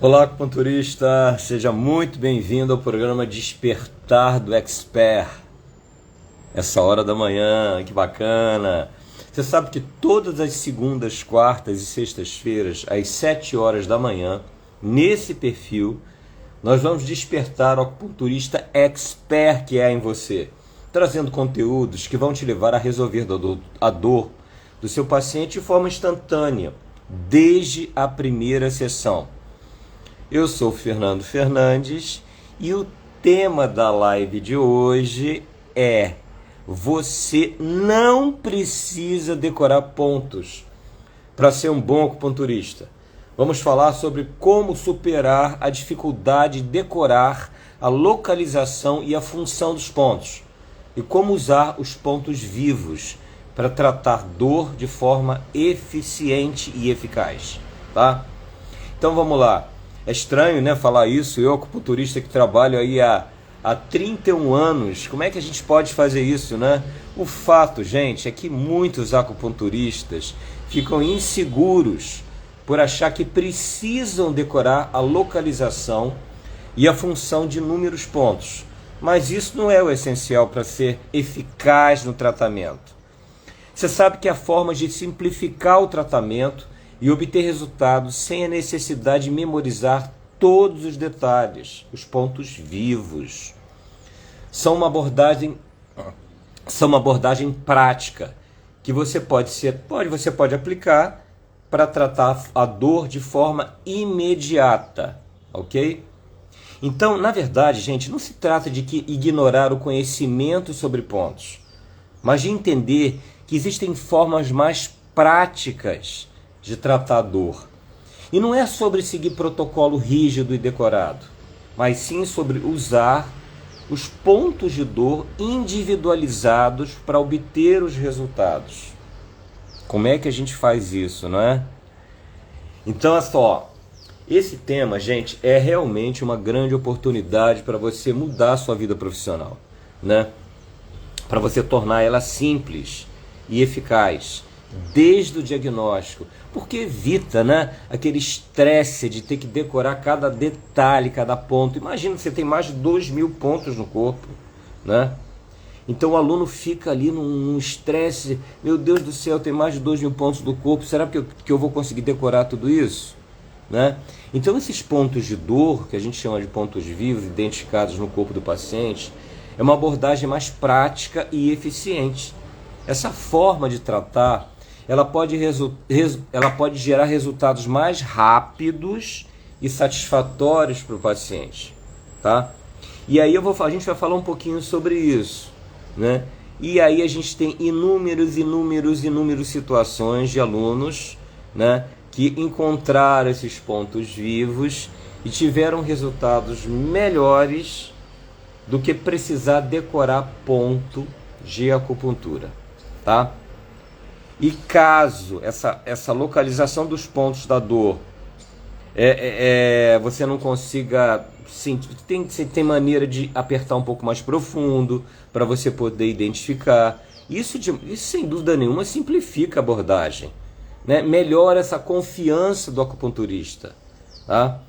Olá, acupunturista, seja muito bem-vindo ao programa Despertar do Expert. Essa hora da manhã, que bacana! Você sabe que todas as segundas, quartas e sextas-feiras, às 7 horas da manhã, nesse perfil, nós vamos despertar o acupunturista expert que há em você, trazendo conteúdos que vão te levar a resolver a dor do seu paciente de forma instantânea, desde a primeira sessão. Eu sou Fernando Fernandes e o tema da live de hoje é: você não precisa decorar pontos para ser um bom acupunturista. Vamos falar sobre como superar a dificuldade de decorar a localização e a função dos pontos e como usar os pontos vivos para tratar dor de forma eficiente e eficaz, tá? Então vamos lá. É estranho, né, falar isso, eu acupunturista que trabalho aí há 31 anos, como é que a gente pode fazer isso, né? O fato, gente, é que muitos acupunturistas ficam inseguros por achar que precisam decorar a localização e a função de inúmeros pontos, mas isso não é o essencial para ser eficaz no tratamento. Você sabe que há formas de simplificar o tratamento e obter resultados sem a necessidade de memorizar todos os detalhes, os pontos vivos. São uma abordagem prática que você pode aplicar para tratar a dor de forma imediata, ok? Então, na verdade, gente, não se trata de ignorar o conhecimento sobre pontos, mas de entender que existem formas mais práticas de tratar a dor. E não é sobre seguir protocolo rígido e decorado, mas sim sobre usar os pontos de dor individualizados para obter os resultados. Como é que a gente faz isso, não é? Então é só, esse tema, gente, é realmente uma grande oportunidade para você mudar a sua vida profissional, né? Para você tornar ela simples e eficaz, desde o diagnóstico, porque evita, né, aquele estresse de ter que decorar cada detalhe, cada ponto. Imagina que você tem mais de 2.000 pontos no corpo, né? Então o aluno fica ali num estresse, meu Deus do céu, tem mais de 2.000 pontos do corpo, será que eu vou conseguir decorar tudo isso? Né? Então esses pontos de dor, que a gente chama de pontos vivos, identificados no corpo do paciente, é uma abordagem mais prática e eficiente. Essa forma de tratar, ela pode gerar resultados mais rápidos e satisfatórios para o paciente, tá? E aí a gente vai falar um pouquinho sobre isso, né? E aí a gente tem inúmeras situações de alunos, né, que encontraram esses pontos vivos e tiveram resultados melhores do que precisar decorar ponto de acupuntura, tá? E caso essa localização dos pontos da dor você não consiga sentir, tem maneira de apertar um pouco mais profundo para você poder identificar. Isso sem dúvida nenhuma simplifica a abordagem, né? Melhora essa confiança do acupunturista, tá?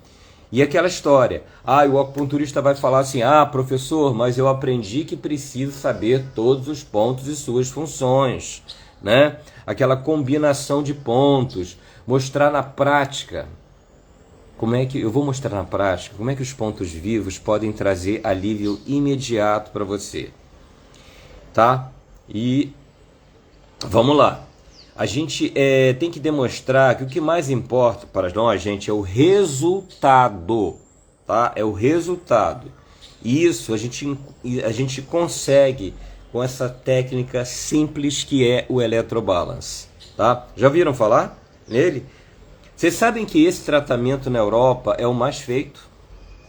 E aquela história, o acupunturista vai falar assim: professor, mas eu aprendi que preciso saber todos os pontos e suas funções, né? Aquela combinação de pontos, mostrar na prática. Eu vou mostrar na prática como é que os pontos vivos podem trazer alívio imediato para você, tá? E vamos lá. A gente tem que demonstrar que o que mais importa para nós, gente, é o resultado, tá? É o resultado. E isso a gente consegue com essa técnica simples que é o electrobalance, tá? Já ouviram falar nele? Vocês sabem que esse tratamento na Europa é o mais feito,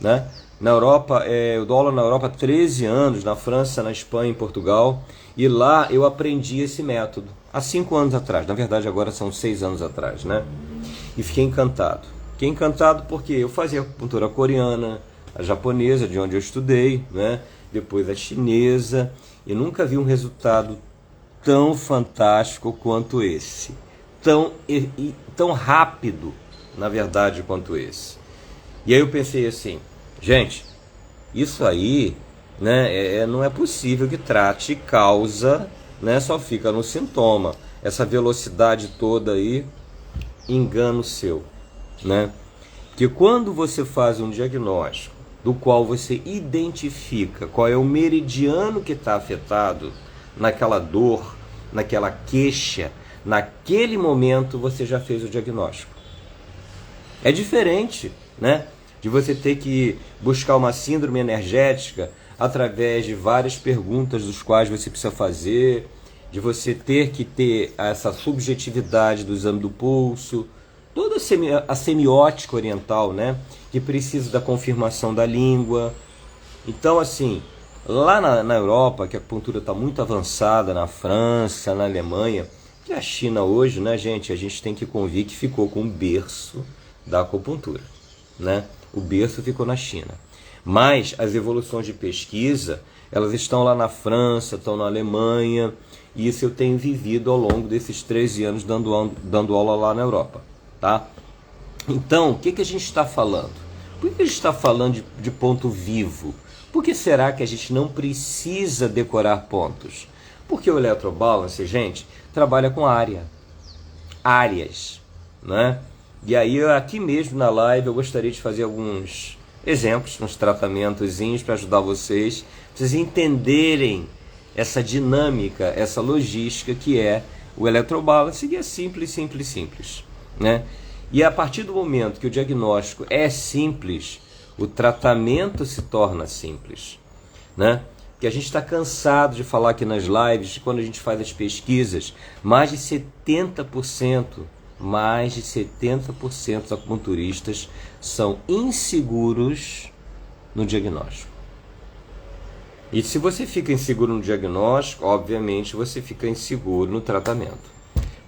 né? Na Europa, eu dou aula na Europa há 13 anos, na França, na Espanha, em Portugal, e lá eu aprendi esse método há 5 anos atrás, na verdade agora são 6 anos atrás, né? E fiquei encantado. Fiquei encantado porque eu fazia acupuntura coreana, a japonesa, de onde eu estudei, né? Depois a chinesa, e nunca vi um resultado tão fantástico quanto esse, tão rápido, na verdade, quanto esse. E aí eu pensei assim, gente, isso aí, né, não é possível que trate causa, né, só fica no sintoma. Essa velocidade toda aí, engano seu, né? Que quando você faz um diagnóstico do qual você identifica qual é o meridiano que está afetado naquela dor, naquela queixa, naquele momento você já fez o diagnóstico. É diferente, né, de você ter que buscar uma síndrome energética através de várias perguntas dos quais você precisa fazer, de você ter que ter essa subjetividade do exame do pulso, toda a semiótica oriental, né, que precisa da confirmação da língua. Então, assim, lá na Europa, que a acupuntura está muito avançada, na França, na Alemanha, que a China hoje, né, gente, a gente tem que convir que ficou com o berço da acupuntura, né? O berço ficou na China. Mas as evoluções de pesquisa, elas estão lá na França, estão na Alemanha, e isso eu tenho vivido ao longo desses 13 anos dando aula lá na Europa, tá? Então, o que a gente está falando? Por que a gente está falando de ponto vivo? Por que será que a gente não precisa decorar pontos? Porque o Electrobalance, gente, trabalha com áreas, né? E aí, aqui mesmo na live, eu gostaria de fazer alguns exemplos, uns tratamentozinhos para ajudar vocês entenderem essa dinâmica, essa logística que é o Electrobalance, que é simples, né? E a partir do momento que o diagnóstico é simples, o tratamento se torna simples, né? Que a gente está cansado de falar aqui nas lives, de quando a gente faz as pesquisas, mais de 70% dos acupunturistas são inseguros no diagnóstico. E se você fica inseguro no diagnóstico, obviamente você fica inseguro no tratamento.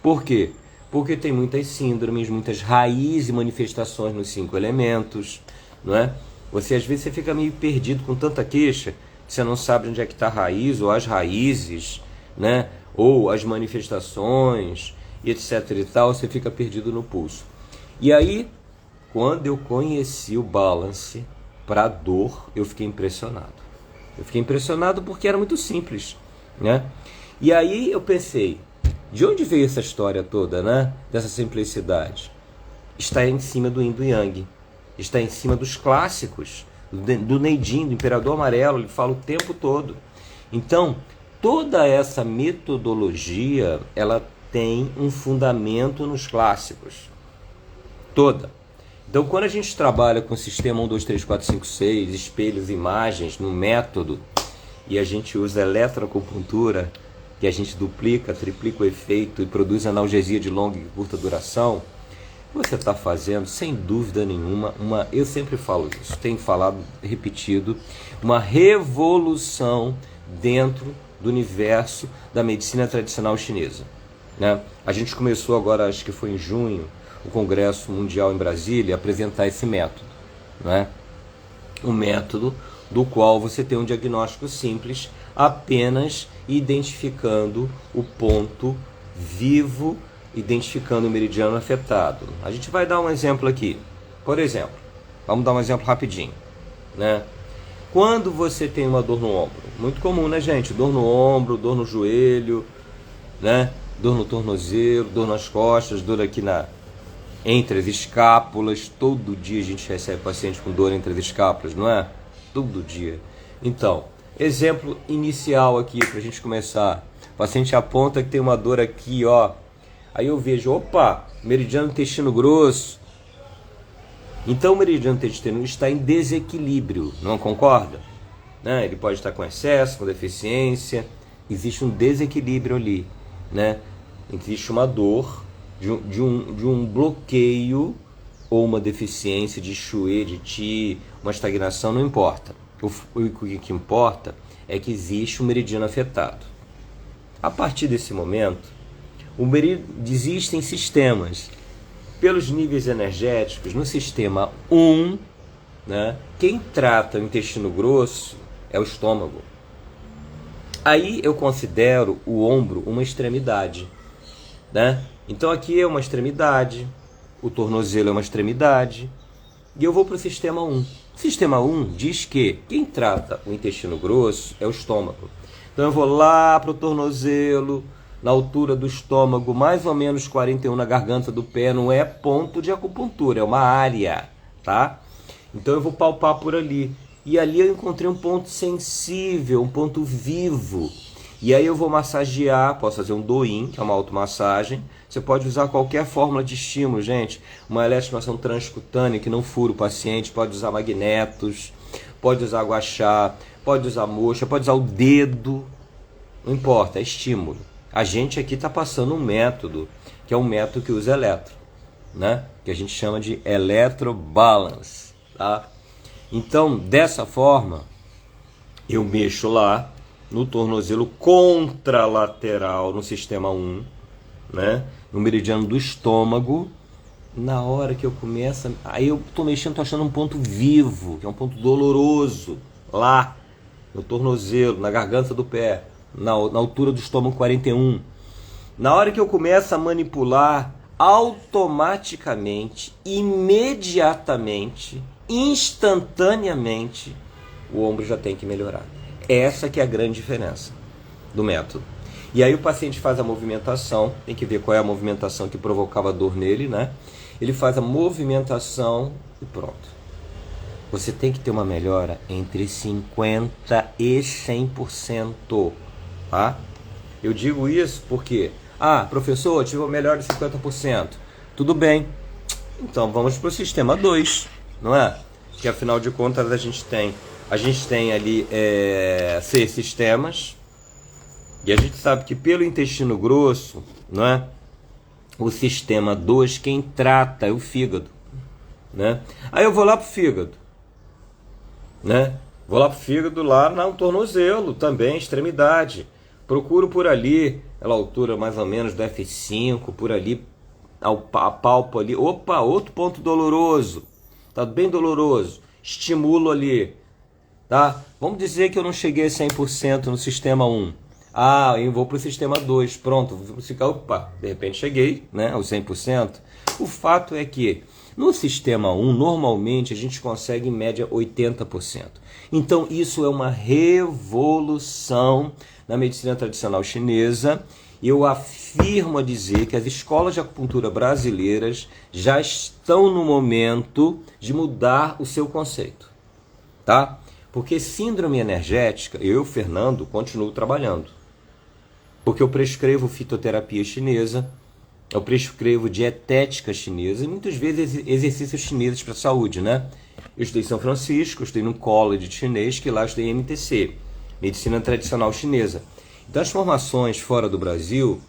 Por quê? Porque tem muitas síndromes, muitas raízes e manifestações nos 5 elementos, não é? Às vezes você fica meio perdido com tanta queixa, que você não sabe onde é que está a raiz, ou as raízes, né? Ou as manifestações, e etc e tal, você fica perdido no pulso. E aí, quando eu conheci o Balance para dor, eu fiquei impressionado. Eu fiquei impressionado porque era muito simples, né? E aí eu pensei, de onde veio essa história toda, né? Dessa simplicidade? Está em cima do Yin do Yang, está em cima dos clássicos, do Neidin, do Imperador Amarelo, ele fala o tempo todo. Então, toda essa metodologia, ela tem um fundamento nos clássicos. Toda. Então, quando a gente trabalha com o sistema 1, 2, 3, 4, 5, 6, espelhos, imagens, no método, e a gente usa eletroacupuntura, que a gente duplica, triplica o efeito e produz analgesia de longa e curta duração, você está fazendo, sem dúvida nenhuma, eu sempre falo isso, tenho falado, repetido, uma revolução dentro do universo da medicina tradicional chinesa, né? A gente começou agora, acho que foi em junho, o Congresso Mundial em Brasília, a apresentar esse método, né? Um método do qual você tem um diagnóstico simples, apenas identificando o ponto vivo, identificando o meridiano afetado. A gente vai dar um exemplo aqui. Por exemplo, vamos dar um exemplo rapidinho, né? Quando você tem uma dor no ombro, muito comum, né, gente? Dor no ombro, dor no joelho, né? Dor no tornozelo, dor nas costas, dor aqui entre as escápulas. Todo dia a gente recebe paciente com dor entre as escápulas, não é? Todo dia. Então, exemplo inicial aqui para a gente começar. O paciente aponta que tem uma dor aqui, ó. Aí eu vejo, opa, meridiano do intestino grosso. Então o meridiano do intestino está em desequilíbrio, não concorda? Né? Ele pode estar com excesso, com deficiência. Existe um desequilíbrio ali, né? Existe uma dor de um bloqueio ou uma deficiência de Xue, de Qi, uma estagnação, não importa. O que importa é que existe um meridiano afetado. A partir desse momento, existem sistemas. Pelos níveis energéticos, no sistema 1, né, quem trata o intestino grosso é o estômago. Aí eu considero o ombro uma extremidade, né? Então aqui é uma extremidade, o tornozelo é uma extremidade, e eu vou para o sistema 1. O sistema 1 diz que quem trata o intestino grosso é o estômago. Então eu vou lá para o tornozelo, na altura do estômago, mais ou menos 41 na garganta do pé, não é ponto de acupuntura, é uma área, tá? Então eu vou palpar por ali. E ali eu encontrei um ponto sensível, um ponto vivo. E aí eu vou massagear, posso fazer um do-in, que é uma automassagem. Você pode usar qualquer fórmula de estímulo, gente. Uma eletroestimulação transcutânea que não fura o paciente, pode usar magnetos, pode usar guachá, pode usar moxa, pode usar o dedo. Não importa, é estímulo. A gente aqui está passando um método, que é um método que usa eletro, né? Que a gente chama de electrobalance, tá? Então, dessa forma, eu mexo lá no tornozelo contralateral, no sistema 1, né? No meridiano do estômago. Na hora que eu começo, aí eu tô mexendo, tô achando um ponto vivo, que é um ponto doloroso, lá no tornozelo, na garganta do pé, na altura do estômago 41. Na hora que eu começo a manipular, automaticamente, imediatamente, instantaneamente, o ombro já tem que melhorar. Essa que é a grande diferença do método. E aí o paciente faz a movimentação, tem que ver qual é a movimentação que provocava dor nele, né? Ele faz a movimentação e pronto. Você tem que ter uma melhora entre 50% e 100%, tá? Eu digo isso porque, professor, eu tive uma melhora de 50%. Tudo bem, então vamos para o sistema 2, não é? Que afinal de contas a gente tem ali 6 sistemas, e a gente sabe que pelo intestino grosso, não é? O sistema 2, quem trata é o fígado, né? Aí eu vou lá pro fígado, né? Vou lá pro fígado, lá no tornozelo também, extremidade. Procuro por ali, pela altura mais ou menos do F5, por ali, apalpo ali. Opa, outro ponto doloroso, tá bem doloroso. Estimulo ali, tá? Vamos dizer que eu não cheguei a 100% no sistema 1. Eu vou para o sistema 2, pronto, vou ficar, de repente cheguei, né, aos 100%. O fato é que no sistema 1, normalmente a gente consegue em média 80%. Então isso é uma revolução na medicina tradicional chinesa. Eu afirmo a dizer que as escolas de acupuntura brasileiras já estão no momento de mudar o seu conceito, tá? Porque síndrome energética, eu, Fernando, continuo trabalhando. Porque eu prescrevo fitoterapia chinesa, eu prescrevo dietética chinesa e muitas vezes exercícios chineses para a saúde, né? Eu estudei em São Francisco, eu estudei num college chinês, que lá eu estudei MTC, Medicina Tradicional Chinesa. Então as formações fora do Brasil,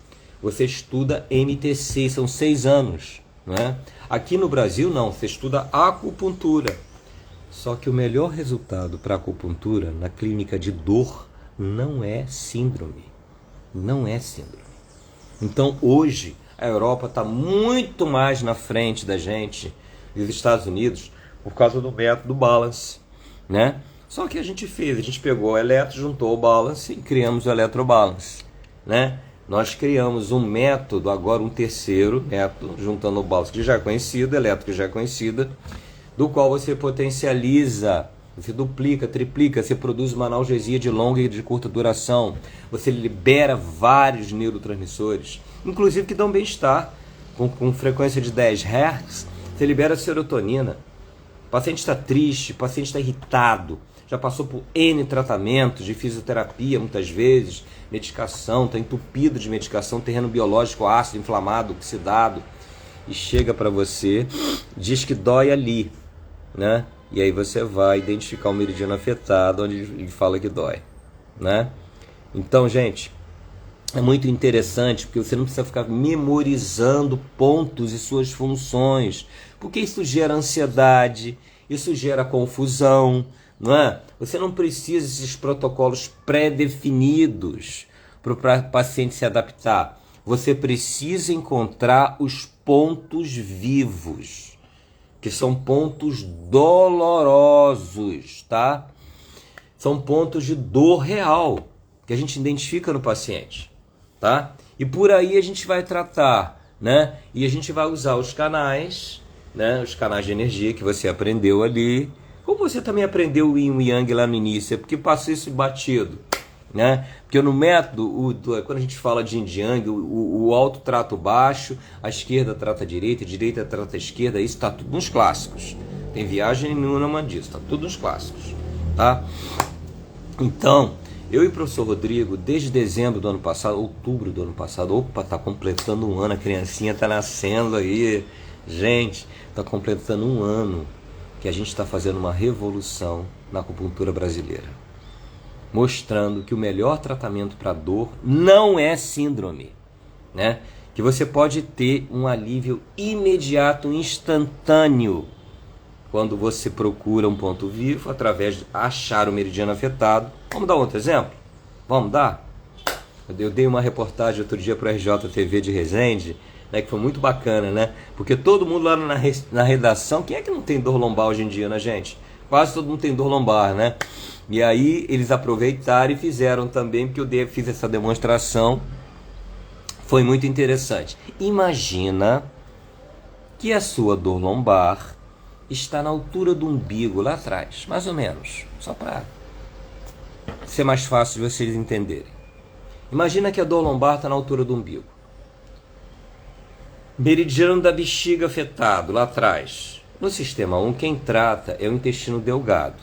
você estuda MTC, são 6 anos, né? Aqui no Brasil não, você estuda acupuntura. Só que o melhor resultado para acupuntura na clínica de dor não é síndrome. Não é síndrome. Então hoje a Europa está muito mais na frente da gente, dos Estados Unidos, por causa do método Balance, né? Só que a gente pegou o eletro, juntou o Balance e criamos o Electrobalance, né? Nós criamos um método, agora um terceiro método, juntando o Balance que já é conhecido, eletro que já é conhecida, do qual você potencializa, você duplica, triplica, você produz uma analgesia de longa e de curta duração, você libera vários neurotransmissores, inclusive que dão bem-estar, com frequência de 10 Hz, você libera serotonina. O paciente está triste, o paciente está irritado, já passou por N tratamentos de fisioterapia, muitas vezes, medicação, está entupido de medicação, terreno biológico ácido, inflamado, oxidado, e chega para você, diz que dói ali, né? E aí você vai identificar o meridiano afetado, onde ele fala que dói, né? Então, gente, é muito interessante, porque você não precisa ficar memorizando pontos e suas funções, porque isso gera ansiedade, isso gera confusão, não é? Você não precisa desses protocolos pré-definidos para o paciente se adaptar. Você precisa encontrar os pontos vivos, que são pontos dolorosos, tá? São pontos de dor real, que a gente identifica no paciente, tá? E por aí a gente vai tratar, né? E a gente vai usar os canais né? Os canais de energia que você aprendeu ali. Como você também aprendeu o Yin e o Yang lá no início, é porque passou isso batido, né? Porque no método, quando a gente fala de Yin e Yang, o alto trata o baixo, a esquerda trata a direita trata a esquerda, isso está tudo nos clássicos. Tem viagem nenhuma disso, está tudo nos clássicos, tá? Então, eu e o professor Rodrigo, desde dezembro do ano passado, outubro do ano passado, opa, tá completando um ano, a criancinha tá nascendo aí, gente, tá completando um ano que a gente está fazendo uma revolução na acupuntura brasileira, mostrando que o melhor tratamento para dor não é síndrome, né? Que você pode ter um alívio imediato, instantâneo, quando você procura um ponto vivo através de achar o meridiano afetado. Vamos dar outro exemplo? Vamos dar? Eu dei uma reportagem outro dia para o RJTV de Resende, né, que foi muito bacana, né? Porque todo mundo lá na redação, quem é que não tem dor lombar hoje em dia, né, gente? Quase todo mundo tem dor lombar, né? E aí eles aproveitaram e fizeram também, porque eu fiz essa demonstração, foi muito interessante. Imagina que a sua dor lombar está na altura do umbigo, lá atrás, mais ou menos, só para ser mais fácil de vocês entenderem. Imagina que a dor lombar está na altura do umbigo. Meridiano da bexiga afetado, lá atrás. No sistema 1, quem trata é o intestino delgado,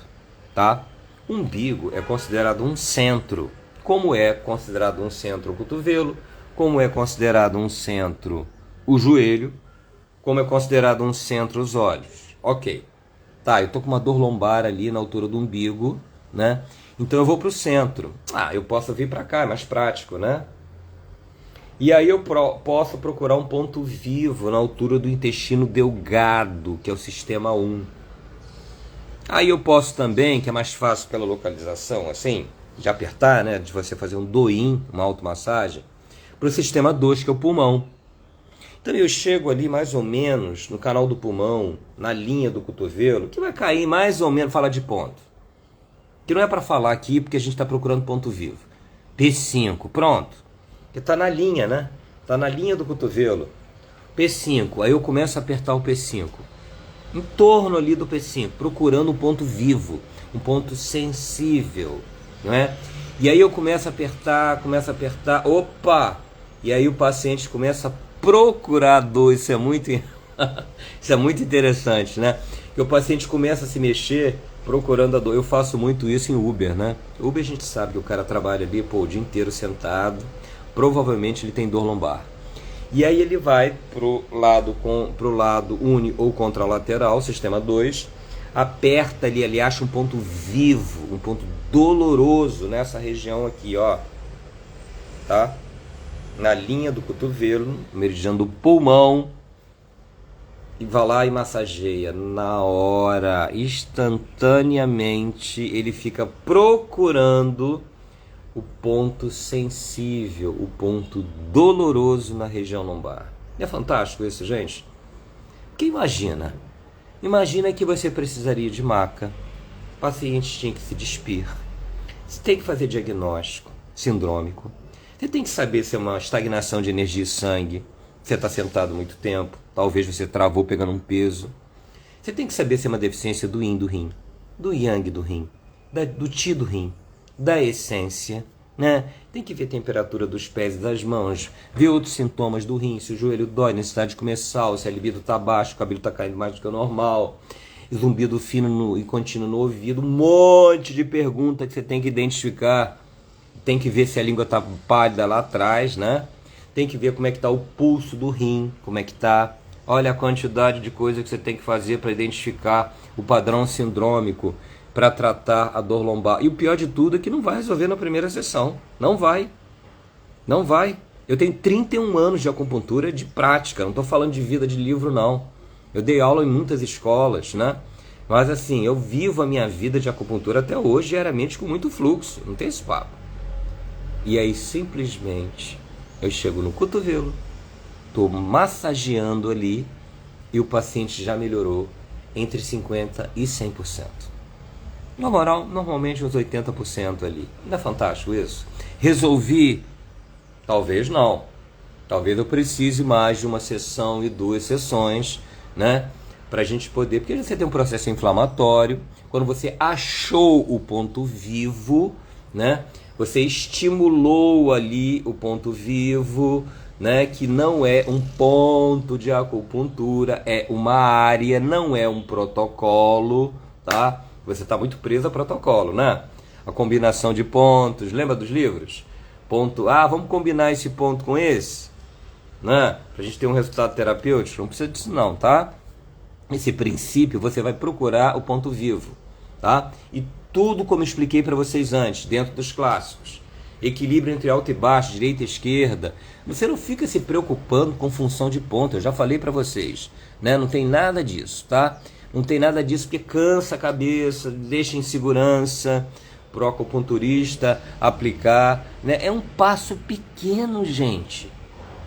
tá? O umbigo é considerado um centro. Como é considerado um centro o cotovelo, como é considerado um centro o joelho, como é considerado um centro os olhos. Ok, tá, eu tô com uma dor lombar ali na altura do umbigo, né? Então eu vou para o centro. Eu posso vir para cá, é mais prático, né? E aí eu posso procurar um ponto vivo na altura do intestino delgado, que é o sistema 1. Aí eu posso também, que é mais fácil pela localização, assim, de apertar, né? De você fazer um do-in, uma automassagem, para o sistema 2, que é o pulmão. Então eu chego ali mais ou menos no canal do pulmão, na linha do cotovelo, que vai cair mais ou menos, fala de ponto. Que não é para falar aqui, porque a gente está procurando ponto vivo. P5, pronto. Que está na linha, né? Está na linha do cotovelo. P5, aí eu começo a apertar o P5. Em torno ali do P5, procurando um ponto vivo, um ponto sensível, não é? E aí eu começo a apertar, opa! E aí o paciente começa a procurar dor, isso é muito interessante, né? Que o paciente começa a se mexer procurando a dor. Eu faço muito isso em Uber, né? Uber a gente sabe que o cara trabalha ali, o dia inteiro sentado, provavelmente ele tem dor lombar. E aí ele vai pro lado uni ou contralateral, sistema 2, aperta ali, ele acha um ponto vivo, um ponto doloroso nessa região aqui, ó, tá? Na linha do cotovelo, meridiano do pulmão, e vai lá e massageia. Na hora, instantaneamente, ele fica procurando o ponto sensível, o ponto doloroso na região lombar. Não é fantástico isso, gente? Porque imagina que você precisaria de maca, o paciente tinha que se despir, você tem que fazer diagnóstico sindrômico, você tem que saber se é uma estagnação de energia e sangue, você está sentado muito tempo, talvez você travou pegando um peso, você tem que saber se é uma deficiência do yin do rim, do yang do rim, do ti do rim, da essência, né? Tem que ver a temperatura dos pés e das mãos, ver outros sintomas do rim, se o joelho dói, necessidade de comer sal, se a libido está baixa, o cabelo está caindo mais do que o normal, zumbido fino e contínuo no ouvido, um monte de perguntas que você tem que identificar. Tem que ver se a língua está pálida lá atrás, né? Tem que ver como é que está o pulso do rim, como é que está. Olha a quantidade de coisa que você tem que fazer para identificar o padrão sindrômico, para tratar a dor lombar. E o pior de tudo é que não vai resolver na primeira sessão. Não vai. Não vai. Eu tenho 31 anos de acupuntura de prática. Não estou falando de vida de livro, não. Eu dei aula em muitas escolas, né? Mas assim, eu vivo a minha vida de acupuntura até hoje, diariamente, com muito fluxo. Não tem esse papo. E aí, simplesmente, eu chego no cotovelo, estou massageando ali, e o paciente já melhorou entre 50% e 100%. Na moral, normalmente uns 80% ali. Não é fantástico isso? Resolvi? Talvez não. Talvez eu precise mais de uma sessão e 2 sessões, né? para a gente poder, porque você tem um processo inflamatório, quando você achou o ponto vivo, né? Você estimulou ali o ponto vivo, né? Que não é um ponto de acupuntura, é uma área, não é um protocolo, tá? Você está muito preso a protocolo, né? A combinação de pontos, lembra dos livros? Ponto, vamos combinar esse ponto com esse, né? Pra gente ter um resultado terapêutico, não precisa disso não, tá? Esse princípio você vai procurar o ponto vivo, tá? E tudo como expliquei para vocês antes, dentro dos clássicos. Equilíbrio entre alto e baixo, direita e esquerda. Você não fica se preocupando com função de ponto, eu já falei para vocês, né? Não tem nada disso, tá? Não tem nada disso porque cansa a cabeça, deixa insegurança pro acupunturista aplicar, né? É um passo pequeno, gente.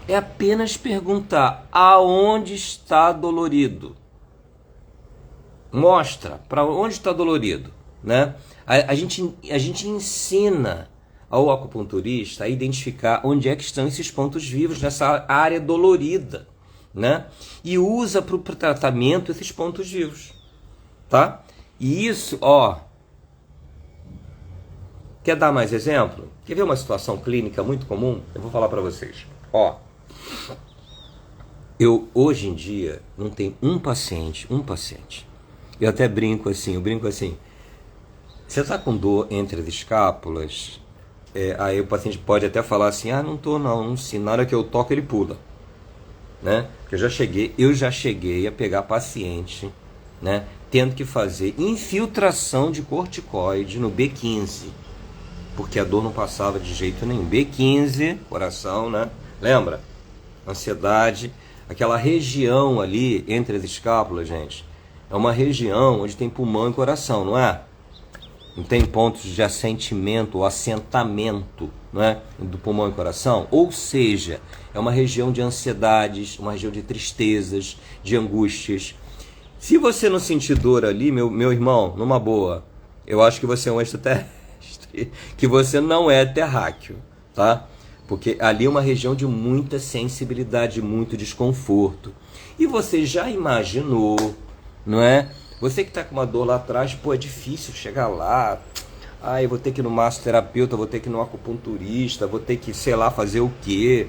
É apenas perguntar aonde está dolorido. Mostra para onde está dolorido, né? A gente ensina ao acupunturista a identificar onde é que estão esses pontos vivos nessa área dolorida, né? E usa para o tratamento esses pontos vivos, tá? E isso, quer dar mais exemplo? Quer ver uma situação clínica muito comum? Eu vou falar para vocês. Eu hoje em dia não tenho um paciente. Eu até brinco assim, você está com dor entre as escápulas? Aí o paciente pode até falar assim, não tô não sinto, na hora que eu toco ele pula, né? Porque eu já cheguei a pegar paciente, né, tendo que fazer infiltração de corticoide no B15, porque a dor não passava de jeito nenhum. B15, coração, né? Lembra? Ansiedade, aquela região ali entre as escápulas, gente, é uma região onde tem pulmão e coração, não é? Não tem pontos de assentimento ou assentamento, não é? Do pulmão e coração? Ou seja, é uma região de ansiedades, uma região de tristezas, de angústias. Se você não sentir dor ali, meu irmão, numa boa, eu acho que você é um extraterrestre, que você não é terráqueo, tá? Porque ali é uma região de muita sensibilidade, muito desconforto. E você já imaginou, não é? Você que está com uma dor lá atrás, é difícil chegar lá. Eu vou ter que ir no massoterapeuta, vou ter que ir no acupunturista, vou ter que, sei lá, fazer o quê?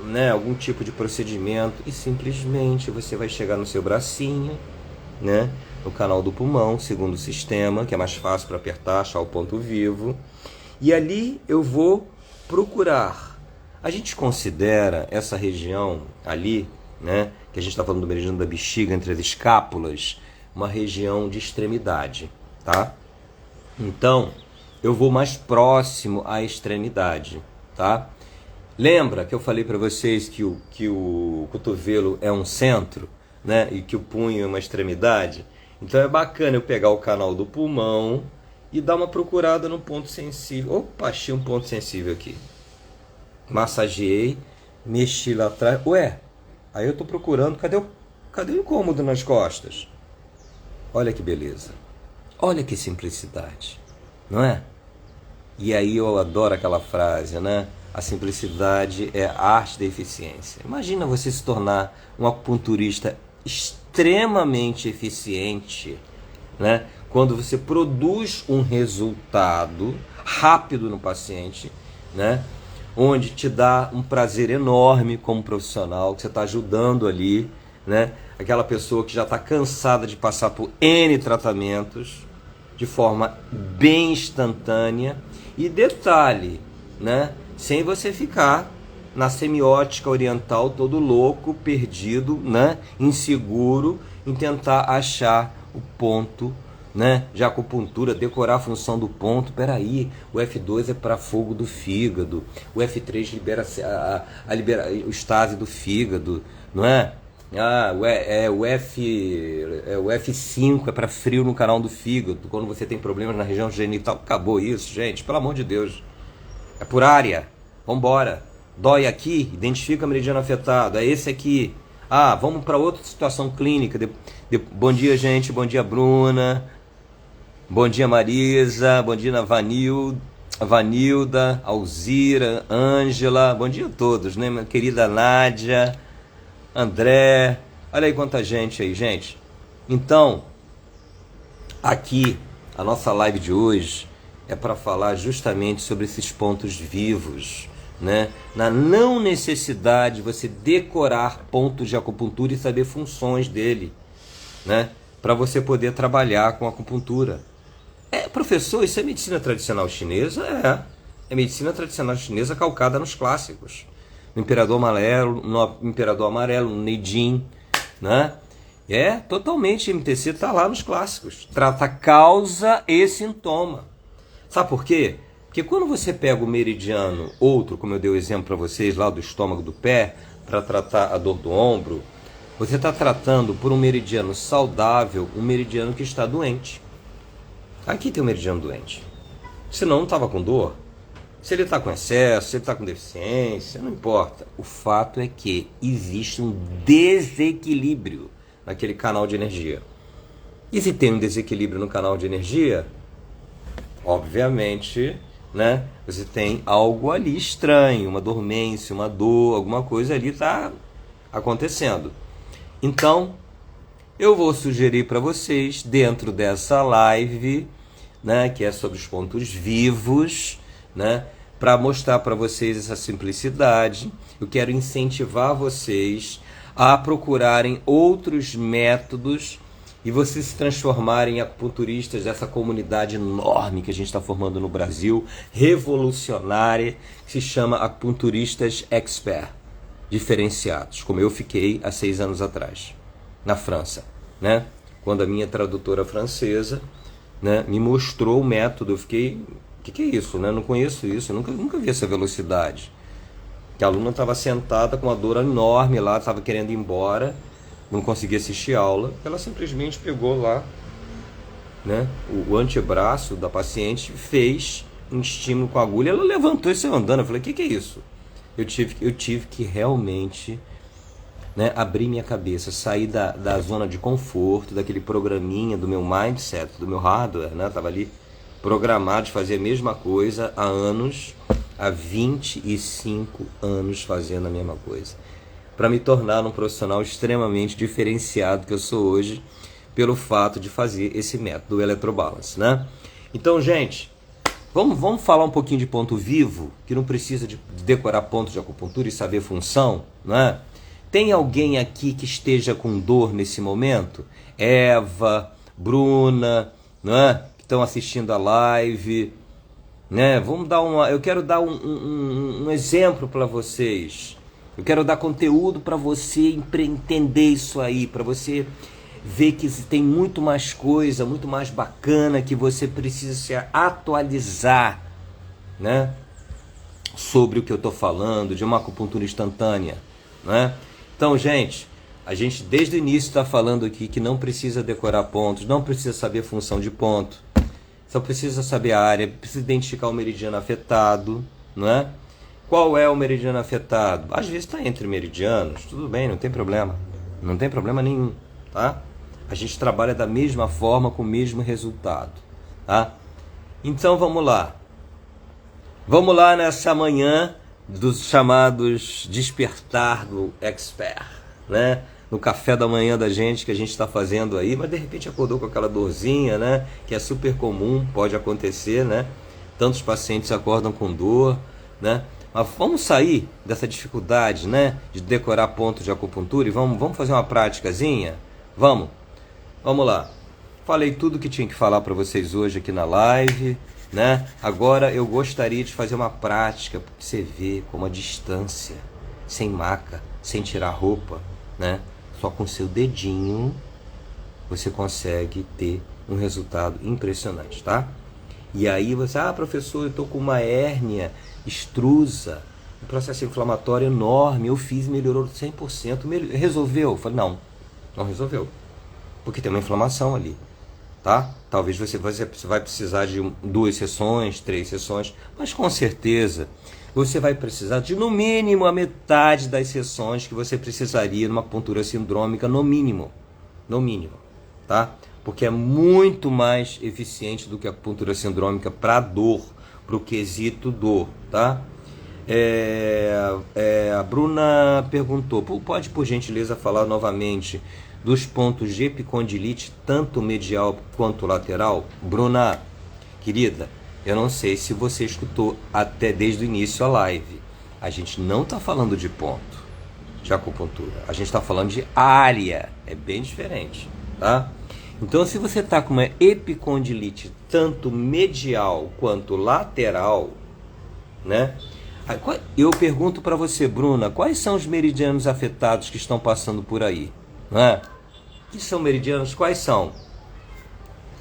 Né? Algum tipo de procedimento. E simplesmente você vai chegar no seu bracinho, né? No canal do pulmão, segundo o sistema, que é mais fácil para apertar, achar o ponto vivo. E ali eu vou procurar. A gente considera essa região ali, né? Que a gente está falando do meridiano da bexiga, entre as escápulas, uma região de extremidade, tá? Então, eu vou mais próximo à extremidade, tá? Lembra que eu falei para vocês que o cotovelo é um centro, né? E que o punho é uma extremidade? Então é bacana eu pegar o canal do pulmão e dar uma procurada no ponto sensível. Opa, achei um ponto sensível aqui. Massageei, mexi lá atrás. Aí eu tô procurando, cadê o incômodo nas costas? Olha que beleza. Olha que simplicidade, não é? E aí eu adoro aquela frase, né? A simplicidade é a arte da eficiência. Imagina você se tornar um acupunturista extremamente eficiente, né? Quando você produz um resultado rápido no paciente, né? Onde te dá um prazer enorme como profissional, que você está ajudando ali, né? Aquela pessoa que já está cansada de passar por N tratamentos de forma bem instantânea. E detalhe, né? Sem você ficar na semiótica oriental todo louco, perdido, né? Inseguro em tentar achar o ponto, né? De acupuntura, decorar a função do ponto. Peraí, o F2 é para fogo do fígado, o F3 libera o estase do fígado, não é? O F5 é para frio no canal do fígado, quando você tem problemas na região genital. Acabou isso, gente, pelo amor de Deus. É por área. Vambora. Dói aqui, identifica o meridiano afetado, é esse aqui. Vamos para outra situação clínica. Bom dia, gente, bom dia, Bruna. Bom dia, Marisa, bom dia, Vanilda, Alzira, Ângela, bom dia a todos, né, minha querida Nádia, André, olha aí quanta gente aí, gente. Então, aqui, a nossa live de hoje é para falar justamente sobre esses pontos vivos, né? Na não necessidade de você decorar pontos de acupuntura e saber funções dele, né? Para você poder trabalhar com acupuntura. Professor, isso é medicina tradicional chinesa? É medicina tradicional chinesa calcada nos clássicos. No Imperador Amarelo, no Neijing, né? Totalmente, MTC está lá nos clássicos. Trata causa e sintoma. Sabe por quê? Porque quando você pega o meridiano outro, como eu dei o exemplo para vocês lá do estômago do pé, para tratar a dor do ombro, você está tratando por um meridiano saudável, um meridiano que está doente. Aqui tem um meridiano doente. Senão não estava com dor. Se ele está com excesso, se ele está com deficiência, não importa. O fato é que existe um desequilíbrio naquele canal de energia. E se tem um desequilíbrio no canal de energia, obviamente, né, você tem algo ali estranho, uma dormência, uma dor, alguma coisa ali está acontecendo. Então, eu vou sugerir para vocês, dentro dessa live, né, que é sobre os pontos vivos, né, para mostrar para vocês essa simplicidade. Eu quero incentivar vocês a procurarem outros métodos e vocês se transformarem em acupunturistas dessa comunidade enorme que a gente está formando no Brasil, revolucionária, que se chama acupunturistas expert, diferenciados, como eu fiquei há 6 anos atrás, na França, né? Quando a minha tradutora francesa, né, me mostrou o método, eu fiquei, o que é isso, né? Não conheço isso, eu nunca vi essa velocidade. Que a aluna estava sentada com uma dor enorme lá, estava querendo ir embora, não conseguia assistir a aula, ela simplesmente pegou lá, né, o antebraço da paciente, fez um estímulo com a agulha, ela levantou e saiu andando. Eu falei, o que é isso? Eu tive que realmente, né, abrir minha cabeça, sair da zona de conforto, daquele programinha do meu mindset, do meu hardware, né? Estava ali programado de fazer a mesma coisa há anos, há 25 anos fazendo a mesma coisa, para me tornar um profissional extremamente diferenciado que eu sou hoje, pelo fato de fazer esse método, o Electrobalance, né? Então, gente, vamos falar um pouquinho de ponto vivo, que não precisa de decorar pontos de acupuntura e saber função, né? Tem alguém aqui que esteja com dor nesse momento? Eva, Bruna, né? Que estão assistindo a live, né? Eu quero dar um exemplo para vocês. Eu quero dar conteúdo para você entender isso aí, para você ver que tem muito mais coisa, muito mais bacana que você precisa se atualizar, né? Sobre o que eu estou falando, de uma acupuntura instantânea, né? Então, gente, a gente desde o início está falando aqui que não precisa decorar pontos, não precisa saber a função de ponto, só precisa saber a área, precisa identificar o meridiano afetado, não é? Qual é o meridiano afetado? Às vezes está entre meridianos, tudo bem, não tem problema, não tem problema nenhum, tá? A gente trabalha da mesma forma, com o mesmo resultado, tá? Então vamos lá nessa manhã dos chamados despertar do expert, né? No café da manhã da gente, que a gente está fazendo aí, mas de repente acordou com aquela dorzinha, né? Que é super comum, pode acontecer, né? Tantos pacientes acordam com dor, né? Mas vamos sair dessa dificuldade, né? De decorar pontos de acupuntura e vamos fazer uma práticazinha? Vamos lá. Falei tudo que tinha que falar para vocês hoje aqui na live, né? Agora eu gostaria de fazer uma prática para você ver como a distância, sem maca, sem tirar roupa, né? Só com seu dedinho você consegue ter um resultado impressionante, tá? E aí você, professor, eu estou com uma hérnia extrusa, um processo inflamatório enorme, eu fiz, melhorou 100%, resolveu? Eu falei, não resolveu, porque tem uma inflamação ali, tá? Talvez você vai precisar de 2 sessões, 3 sessões, mas com certeza você vai precisar de no mínimo a metade das sessões que você precisaria numa acupuntura sindrômica, no mínimo, tá? Porque é muito mais eficiente do que a acupuntura sindrômica para dor, para o quesito dor, tá? A Bruna perguntou, pode por gentileza falar novamente dos pontos de epicondilite, tanto medial quanto lateral? Bruna, querida, eu não sei se você escutou até desde o início a live. A gente não está falando de ponto de acupuntura. A gente está falando de área. É bem diferente, tá? Então, se você está com uma epicondilite tanto medial quanto lateral, né? Eu pergunto para você, Bruna, quais são os meridianos afetados que estão passando por aí? Né? Que são meridianos? Quais são?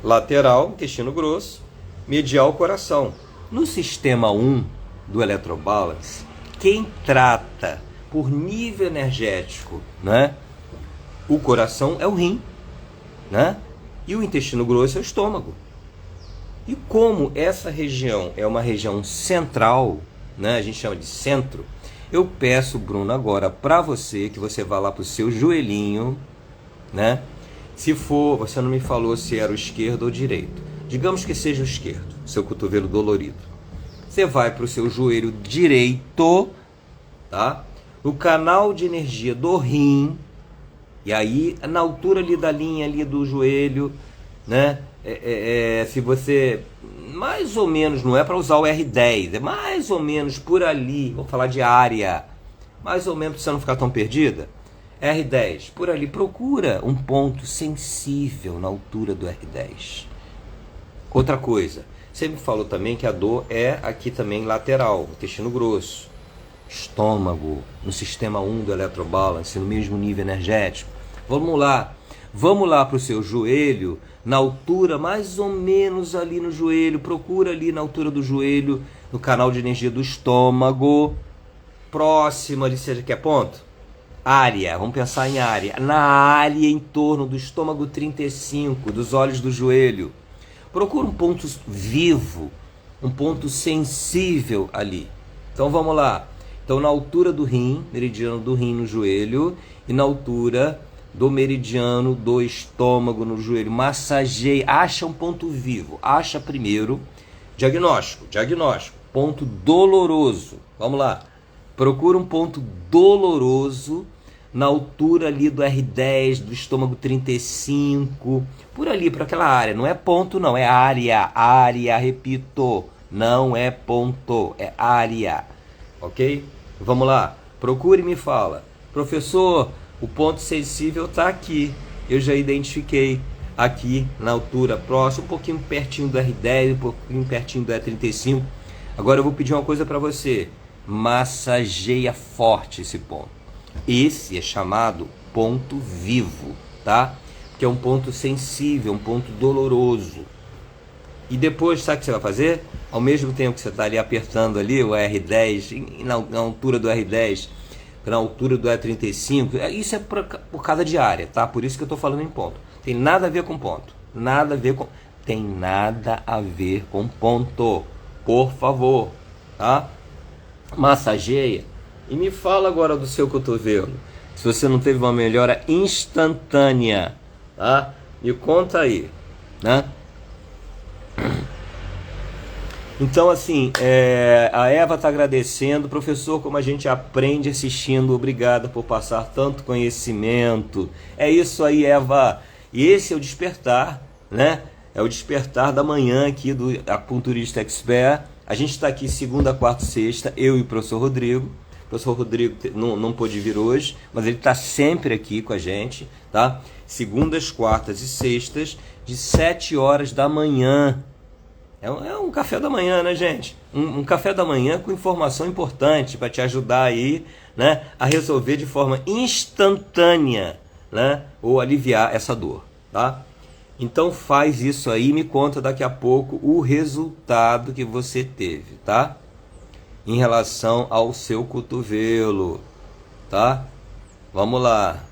Lateral, intestino grosso, medial, coração. No sistema 1 do Electrobalance, quem trata por nível energético, né? O coração é o rim, né? E o intestino grosso é o estômago. E como essa região é uma região central, né? A gente chama de centro, eu peço, Bruno, agora para você, que você vá lá para o seu joelhinho, né? Se for, você não me falou se era o esquerdo ou o direito. Digamos que seja o esquerdo, seu cotovelo dolorido. Você vai para o seu joelho direito, tá? No canal de energia do rim, e aí na altura ali da linha ali do joelho, né? Se você, mais ou menos, não é para usar o R10, é mais ou menos por ali, vou falar de área, mais ou menos para você não ficar tão perdida. R10, por ali, procura um ponto sensível na altura do R10. Outra coisa, você me falou também que a dor é aqui também lateral, intestino grosso, estômago, no sistema 1 do Electrobalance, no mesmo nível energético. Vamos lá para o seu joelho, na altura mais ou menos ali no joelho, procura ali na altura do joelho, no canal de energia do estômago, próximo ali, seja que é ponto? Área, vamos pensar em área, na área em torno do estômago 35, dos olhos do joelho. Procura um ponto vivo, um ponto sensível ali. Então vamos lá. Então na altura do rim, meridiano do rim no joelho, e na altura do meridiano do estômago no joelho. Massageie, acha um ponto vivo. Acha primeiro, diagnóstico, ponto doloroso. Vamos lá. Procura um ponto doloroso na altura ali do R10, do estômago 35, por ali, por aquela área. Não é ponto não, é área, repito, não é ponto, é área, ok? Vamos lá, procure e me fala. Professor, o ponto sensível está aqui, eu já identifiquei aqui na altura próxima, um pouquinho pertinho do R10, um pouquinho pertinho do R35. Agora eu vou pedir uma coisa para você, massageia forte esse ponto. Esse é chamado ponto vivo, tá? Que é um ponto sensível, um ponto doloroso. E depois, sabe o que você vai fazer? Ao mesmo tempo que você está ali apertando ali o R10, na altura do R10, na altura do R35, isso é por causa de área, tá? Por isso que eu estou falando em ponto. Tem nada a ver com ponto. Tem nada a ver com ponto. Por favor, tá? Massageia. E me fala agora do seu cotovelo. Se você não teve uma melhora instantânea, tá? Me conta aí, né? Então, assim, a Eva está agradecendo. Professor, como a gente aprende assistindo, obrigada por passar tanto conhecimento. É isso aí, Eva. E esse é o despertar, né? É o despertar da manhã aqui do Acupunturista Expert. A gente está aqui segunda, quarta e sexta, eu e o professor Rodrigo. O professor Rodrigo não pôde vir hoje, mas ele está sempre aqui com a gente, tá? Segundas, quartas e sextas, de 7 horas da manhã. É um café da manhã, né, gente? Um café da manhã com informação importante para te ajudar aí, né, a resolver de forma instantânea, né, ou aliviar essa dor, tá? Então faz isso aí e me conta daqui a pouco o resultado que você teve, tá? Em relação ao seu cotovelo, tá? Vamos lá.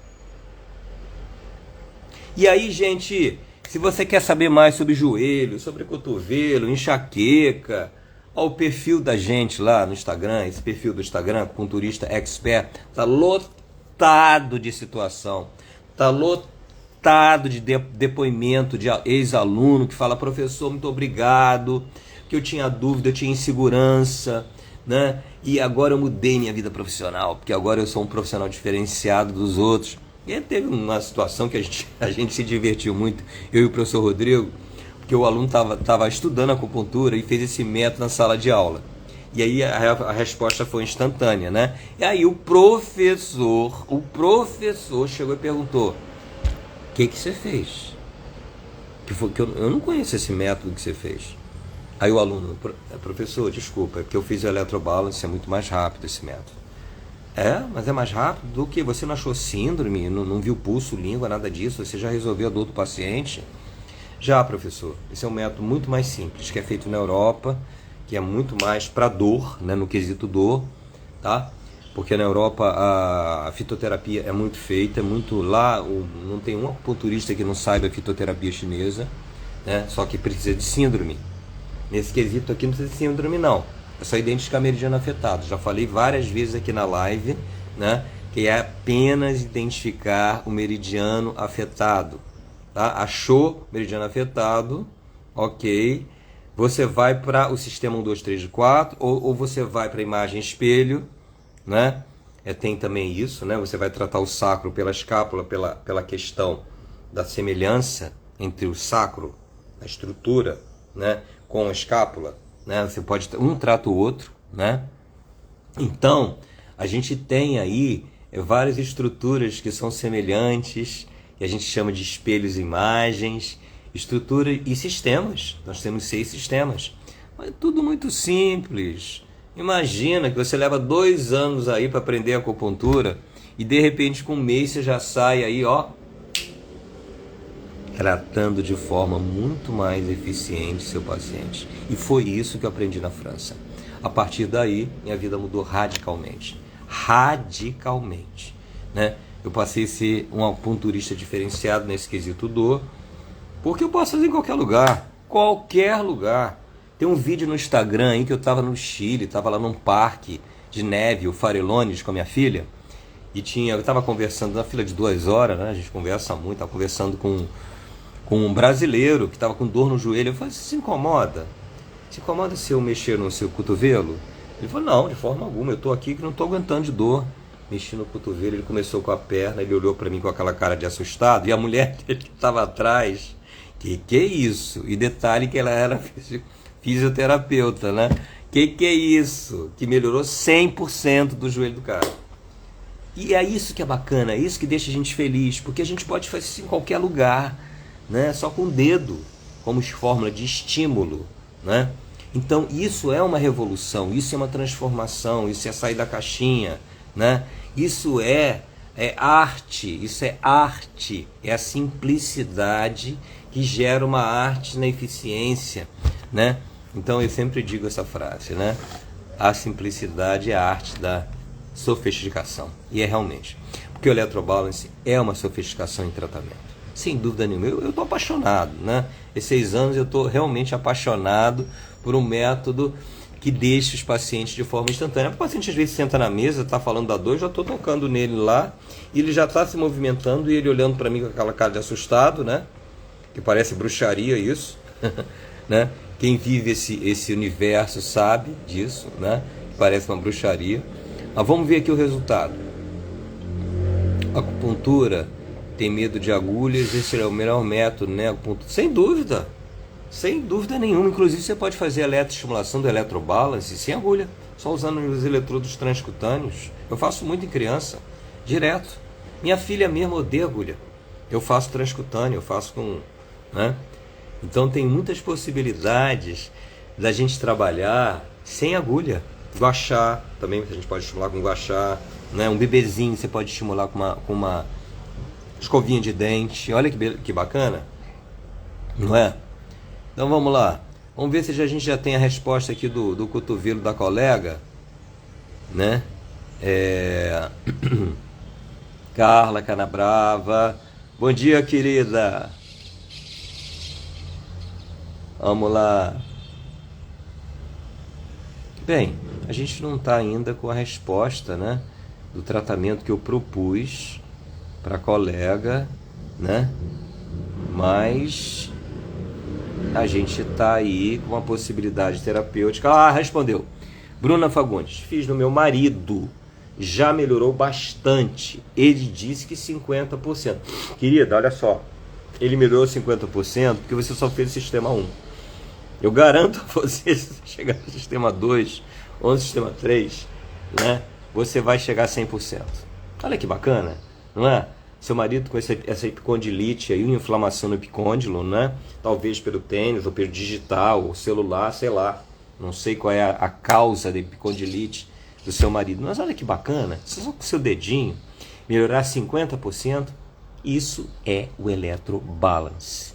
E aí, gente, se você quer saber mais sobre joelho, sobre cotovelo, enxaqueca, ó, o perfil da gente lá no Instagram, esse perfil do Instagram, Acupunturista Expert, tá lotado de situação, tá lotado de depoimento de ex-aluno que fala: professor, muito obrigado, que eu tinha dúvida, eu tinha insegurança, né? E agora eu mudei minha vida profissional, porque agora eu sou um profissional diferenciado dos outros. E aí teve uma situação que a gente se divertiu muito, eu e o professor Rodrigo, porque o aluno estava estudando acupuntura e fez esse método na sala de aula. E aí a resposta foi instantânea, né? E aí o professor chegou e perguntou: o que você fez? Que eu não conheço esse método que você fez. Aí o aluno: professor, desculpa, é porque eu fiz o eletrobalance, é muito mais rápido esse método. Mas é mais rápido do que? Você não achou síndrome, não viu pulso, língua, nada disso? Você já resolveu a dor do paciente? Já, professor. Esse é um método muito mais simples, que é feito na Europa, que é muito mais para dor, né, no quesito dor, tá? Porque na Europa a fitoterapia é muito feita, é muito lá, não tem um acupunturista que não saiba a fitoterapia chinesa, né? Só que precisa de síndrome. Nesse quesito aqui não precisa de síndrome não, é só identificar meridiano afetado. Já falei várias vezes aqui na live, né, que é apenas identificar o meridiano afetado, tá? Achou meridiano afetado, ok, você vai para o sistema 1, 2, 3 e 4, ou você vai para a imagem espelho, né? Tem também isso, né? Você vai tratar o sacro pela escápula, pela questão da semelhança entre o sacro, a estrutura, né, com a escápula, né? Você pode, um trata o outro, né? Então, a gente tem aí várias estruturas que são semelhantes, que a gente chama de espelhos e imagens, estrutura e sistemas. Nós temos 6 sistemas, mas é tudo muito simples. Imagina que você leva 2 anos aí para aprender acupuntura e de repente com 1 mês você já sai aí, ó, tratando de forma muito mais eficiente seu paciente. E foi isso que eu aprendi na França. A partir daí, minha vida mudou radicalmente. Radicalmente, né? Eu passei a ser um acupunturista diferenciado nesse quesito dor, porque eu posso fazer em qualquer lugar. Qualquer lugar. Tem um vídeo no Instagram aí que eu estava no Chile, estava lá num parque de neve, o Farellones, com a minha filha, e eu estava conversando na fila de 2 horas, né? A gente conversa muito, estava conversando com um brasileiro que estava com dor no joelho. Eu falei: você se incomoda? Se incomoda se eu mexer no seu cotovelo? Ele falou: não, de forma alguma, eu estou aqui que não estou aguentando de dor. Mexi no cotovelo, ele começou com a perna, ele olhou para mim com aquela cara de assustado, e a mulher dele que estava atrás, que é isso? E detalhe que ela era fisioterapeuta, né? Que é isso? Que melhorou 100% do joelho do cara. E é isso que é bacana, é isso que deixa a gente feliz, porque a gente pode fazer isso em qualquer lugar, né? Só com o dedo, como fórmula de estímulo, né? Então isso é uma revolução, isso é uma transformação, isso é sair da caixinha, né? Isso é arte, isso é arte, é a simplicidade que gera uma arte na eficiência, né? Então eu sempre digo essa frase, né? A simplicidade é a arte da sofisticação, e é realmente, porque o eletrobalance é uma sofisticação em tratamento, sem dúvida nenhuma. Eu estou apaixonado, né? Esses 6 anos eu estou realmente apaixonado por um método que deixa os pacientes de forma instantânea. O paciente às vezes senta na mesa, está falando da dor, eu já estou tocando nele lá, e ele já está se movimentando, e ele olhando para mim com aquela cara de assustado, né? Que parece bruxaria isso, né? Quem vive esse universo sabe disso, né? Parece uma bruxaria. Mas vamos ver aqui o resultado. A acupuntura tem medo de agulhas, esse é o melhor método, né? Sem dúvida. Sem dúvida nenhuma. Inclusive você pode fazer a eletroestimulação do eletrobalance sem agulha, só usando os eletrodos transcutâneos. Eu faço muito em criança, direto. Minha filha mesmo odeia agulha. Eu faço transcutâneo, eu faço com, né? Então tem muitas possibilidades da gente trabalhar sem agulha. Guaxá também a gente pode estimular com guaxá, né? Um bebezinho você pode estimular com uma escovinha de dente. Olha que bacana, não é? Então vamos lá, vamos ver se a gente já tem a resposta aqui do cotovelo da colega, né? Carla Canabrava, bom dia, querida. Vamos lá. Bem, a gente não está ainda com a resposta, né, do tratamento que eu propus para a colega, né? Mas a gente está aí com uma possibilidade terapêutica. Ah, respondeu. Bruna Fagundes: fiz no meu marido já melhorou bastante. Ele disse que 50%. Querida, olha só, ele melhorou 50% porque você só fez o sistema 1. Eu garanto a você, se você chegar no sistema 2 ou no sistema 3, né, você vai chegar a 100%. Olha que bacana, não é? Seu marido com essa epicondilite aí, inflamação no epicôndilo, né? Talvez pelo tênis, ou pelo digital, ou celular, sei lá. Não sei qual é a causa da epicondilite do seu marido. Mas olha que bacana, só com o seu dedinho, melhorar 50%, isso é o electrobalance.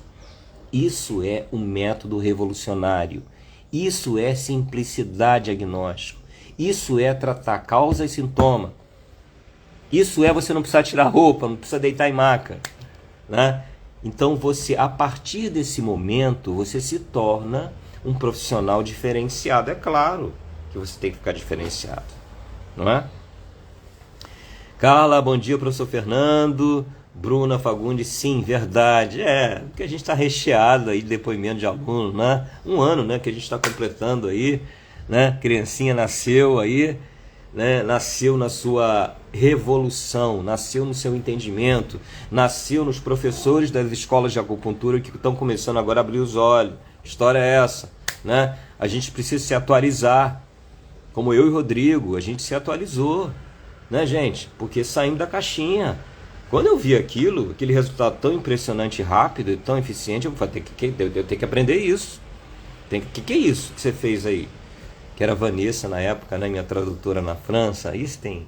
Isso é um método revolucionário. Isso é simplicidade diagnóstico. Isso é tratar causa e sintoma. Isso é você não precisar tirar roupa, não precisa deitar em maca, né? Então você, a partir desse momento, você se torna um profissional diferenciado. É claro que você tem que ficar diferenciado, não é? Carla, bom dia, professor Fernando. Bruna Fagundes, sim, verdade. Porque a gente está recheado aí de depoimento de aluno, né? Um ano, né, que a gente está completando aí, né? Criancinha nasceu aí, né? Nasceu na sua revolução, nasceu no seu entendimento, nasceu nos professores das escolas de acupuntura que estão começando agora a abrir os olhos. História é essa, né? A gente precisa se atualizar, como eu e o Rodrigo, a gente se atualizou, né, gente? Porque saímos da caixinha. Quando eu vi aquele resultado tão impressionante, rápido e tão eficiente, eu falei, eu tenho que aprender isso. Que é isso que você fez aí? Que era a Vanessa na época, né, minha tradutora na França. Isso tem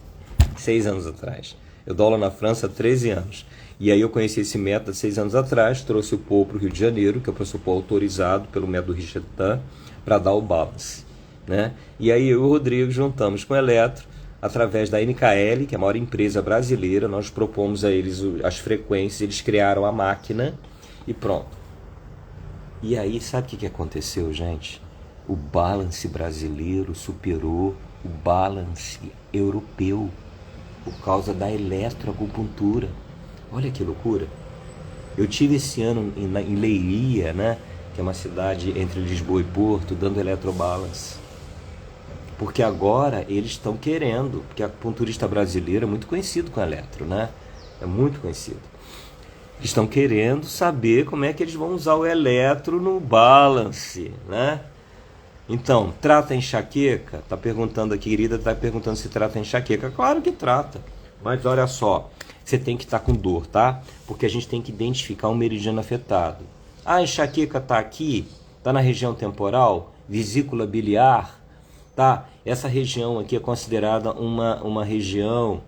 6 anos atrás. Eu dou aula na França há 13 anos. E aí eu conheci esse método há 6 anos atrás, trouxe o Paul para o Rio de Janeiro, que é o professor Paul autorizado pelo método Richard Tan, para dar o balance, né? E aí eu e o Rodrigo juntamos com o Eletro, através da NKL, que é a maior empresa brasileira, nós propomos a eles as frequências, eles criaram a máquina e pronto. E aí, sabe o que aconteceu, gente? O balance brasileiro superou o balance europeu por causa da eletroacupuntura. Olha que loucura. Eu tive esse ano em Leiria, né, que é uma cidade entre Lisboa e Porto, dando eletrobalance. Porque agora eles estão querendo, porque a acupunturista brasileira é muito conhecido com eletro, né? É muito conhecido. Eles estão querendo saber como é que eles vão usar o eletro no balance, né? Então, trata enxaqueca? Tá perguntando aqui, querida, tá perguntando se trata enxaqueca. Claro que trata. Mas olha só, você tem que estar com dor, tá? Porque a gente tem que identificar um meridiano afetado. A enxaqueca tá aqui, tá na região temporal, vesícula biliar, tá? Essa região aqui é considerada uma região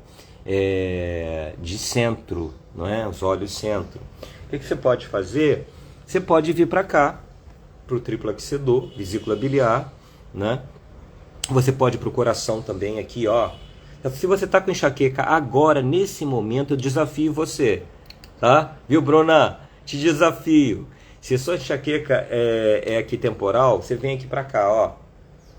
de centro, não é? Os olhos centro. O que você pode fazer? Você pode vir para cá, para o triplo aquecedor, vesícula biliar, né? Você pode ir para o coração também aqui, ó. Se você está com enxaqueca agora, nesse momento, eu desafio você, tá? Viu, Bruna? Te desafio. Se a sua enxaqueca é aqui temporal, você vem aqui para cá, ó.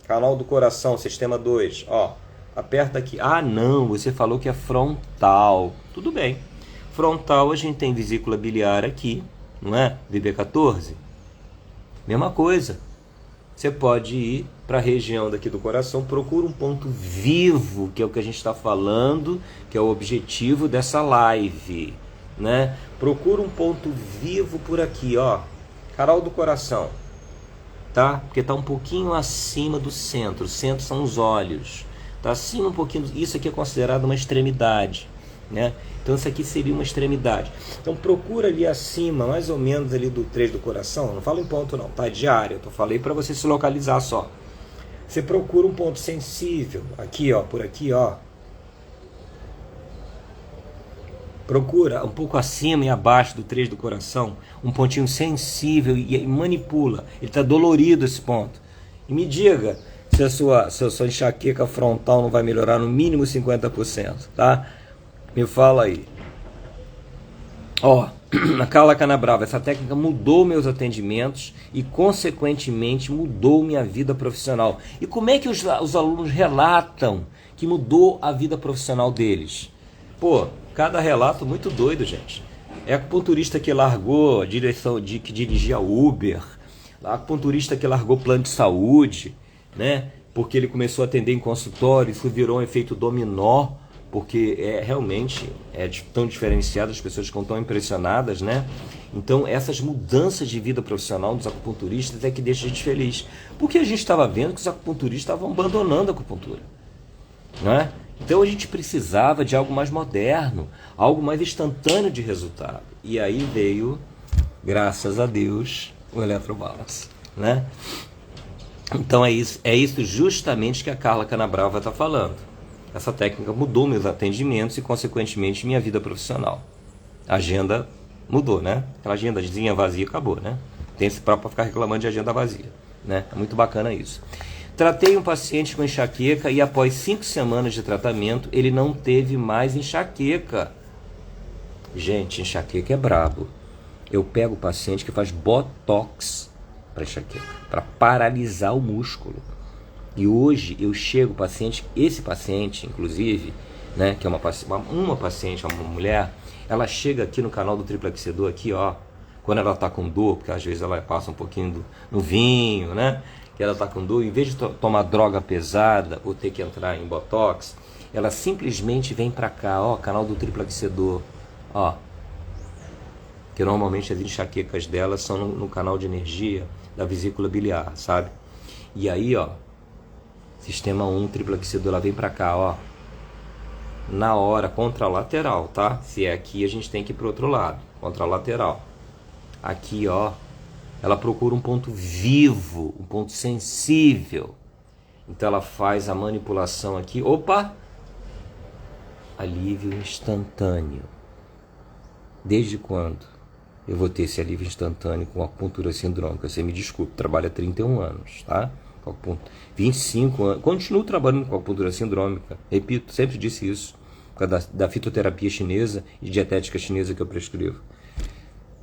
Canal do coração, sistema 2, ó. Aperta aqui. Ah, não, você falou que é frontal. Tudo bem. Frontal, a gente tem vesícula biliar aqui, não é? VB14. Mesma coisa. Você pode ir para a região daqui do coração, procura um ponto vivo, que é o que a gente está falando, que é o objetivo dessa live, né? Procura um ponto vivo por aqui, ó. Canal do coração, tá? Porque está um pouquinho acima do centro. O centro são os olhos. Está acima um pouquinho. Isso aqui é considerado uma extremidade, né? Então isso aqui seria uma extremidade. Então procura ali acima, mais ou menos ali do 3 do coração. Não falo em ponto não, tá? De área. Eu falei para você se localizar só. Você procura um ponto sensível. Aqui, ó. Por aqui, ó. Procura um pouco acima e abaixo do 3 do coração. Um pontinho sensível e manipula. Ele está dolorido esse ponto. E me diga se a sua enxaqueca frontal não vai melhorar no mínimo 50%, tá? Me fala aí. Ó, a Carla Canabrava, essa técnica mudou meus atendimentos e, consequentemente, mudou minha vida profissional. E como é que os alunos relatam que mudou a vida profissional deles? Pô, cada relato muito doido, gente. É acupunturista que largou a direção que dirigia Uber, acupunturista que largou plano de saúde, né? porque ele começou a atender em consultório, isso virou um efeito dominó, porque realmente tão diferenciado, as pessoas ficam tão impressionadas, né? Então essas mudanças de vida profissional dos acupunturistas é que deixa a gente feliz, porque a gente estava vendo que os acupunturistas estavam abandonando a acupuntura, né? Então a gente precisava de algo mais moderno, algo mais instantâneo de resultado, e aí veio, graças a Deus, o Electrobalance, né? Então é isso justamente que a Carla Canabrava está falando. Essa técnica mudou meus atendimentos e, consequentemente, minha vida profissional. A agenda mudou, né? Aquela agendazinha vazia acabou, né? Tem esse próprio para ficar reclamando de agenda vazia, né? É muito bacana isso. Tratei um paciente com enxaqueca e, após 5 semanas de tratamento, ele não teve mais enxaqueca. Gente, enxaqueca é brabo. Eu pego o paciente que faz botox para enxaqueca, para paralisar o músculo. E hoje eu chego paciente, esse paciente inclusive, né, que é uma paciente, uma mulher, ela chega aqui no canal do Triplo Aquecedor aqui, ó, quando ela tá com dor, porque às vezes ela passa um pouquinho no vinho, né, que ela tá com dor, em vez de tomar droga pesada ou ter que entrar em botox, ela simplesmente vem para cá, ó, canal do Triplo Aquecedor, ó, que normalmente as enxaquecas dela são no canal de energia da vesícula biliar, sabe? E aí, ó, Sistema 1, triplo aquecedor, ela vem pra cá, ó. Na hora, contralateral, tá? Se é aqui, a gente tem que ir pro outro lado. Contralateral. Aqui, ó. Ela procura um ponto vivo, um ponto sensível. Então ela faz a manipulação aqui. Opa! Alívio instantâneo. Desde quando eu vou ter esse alívio instantâneo com acupuntura sindrômica? Você me desculpe, trabalho há 31 anos, tá? 25 anos, continuo trabalhando com acupuntura sindrômica, repito, sempre disse isso, por causa da fitoterapia chinesa e dietética chinesa que eu prescrevo.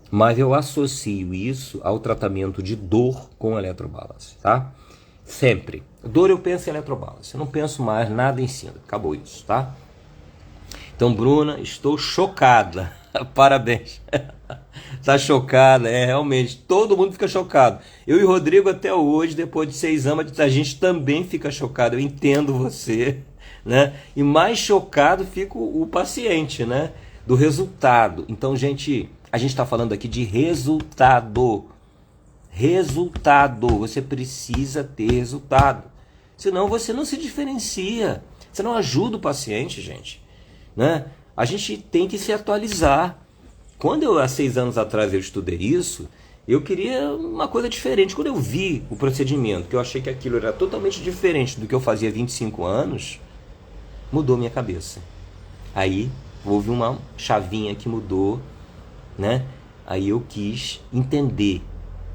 Mas eu associo isso ao tratamento de dor com Electrobalance, tá? Sempre. Dor eu penso em Electrobalance, eu não penso mais nada em cima, acabou isso, tá? Então, Bruna, estou chocada. Parabéns. Tá chocada, realmente. Todo mundo fica chocado. Eu e o Rodrigo até hoje, depois de 6 anos, a gente também fica chocado. Eu entendo você, né? E mais chocado fica o paciente, né? Do resultado. Então, gente, a gente está falando aqui de resultado. Resultado. Você precisa ter resultado. Senão você não se diferencia. Você não ajuda o paciente, gente, né? A gente tem que se atualizar. Quando eu, há 6 anos atrás, eu estudei isso, eu queria uma coisa diferente. Quando eu vi o procedimento, que eu achei que aquilo era totalmente diferente do que eu fazia há 25 anos, mudou minha cabeça. Aí houve uma chavinha que mudou, né? Aí eu quis entender.